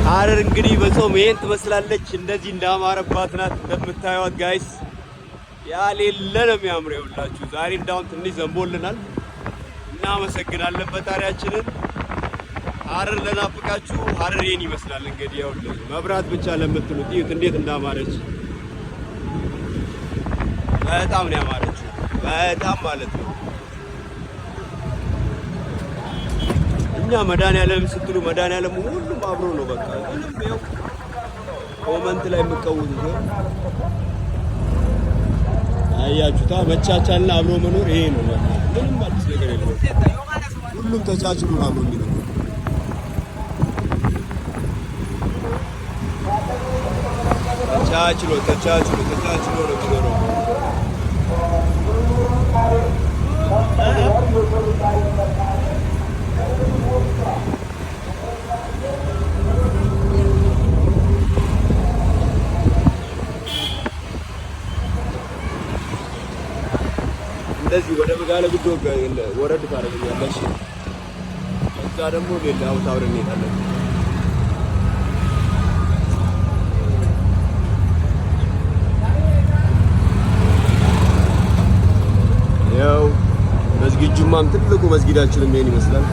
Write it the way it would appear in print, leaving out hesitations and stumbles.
ሐረር እንግዲህ በጾም ይሄን ትመስላለች። እንደዚህ እንዳማረባት ናት እንደምታዩት ጋይስ። ያሌለ ነው የሚያምረው። ይኸውላችሁ ዛሬ እንዳውም ትንሽ ዘንቦልናል። እናመሰግናለን ፈጣሪያችንን። ሐረር ለናፍቃችሁ ሐረር ይሄን ይመስላል እንግዲህ። ይኸውልህ መብራት ብቻ ለምትሉት እዩት እንዴት እንዳማረች። በጣም ነው ያማረችው፣ በጣም ማለት ነው። እኛ መድኃኒዓለም ስትሉ መድኃኒዓለም ሁሉም አብሮ ነው በቃ። ምንም ያው ኮመንት ላይ የምትቀውጡት አያችሁታ። መቻቻልና አብሮ መኖር ይሄ ነው በቃ። ምንም አዲስ ነገር የለውም። ሁሉም ተቻችሎ አብሮ የሚኖር ተቻችሎ ነው የሚኖረው። እንደዚህ ወደ መጋለ ጉዶ ወረድ ታደርጋለሽ። እዛ ደግሞ ሌላ ቦታ አብረን እንሄዳለን። ያው መስጊድ ጁማም ትልቁ መስጊዳችንም ይሄን ይመስላል።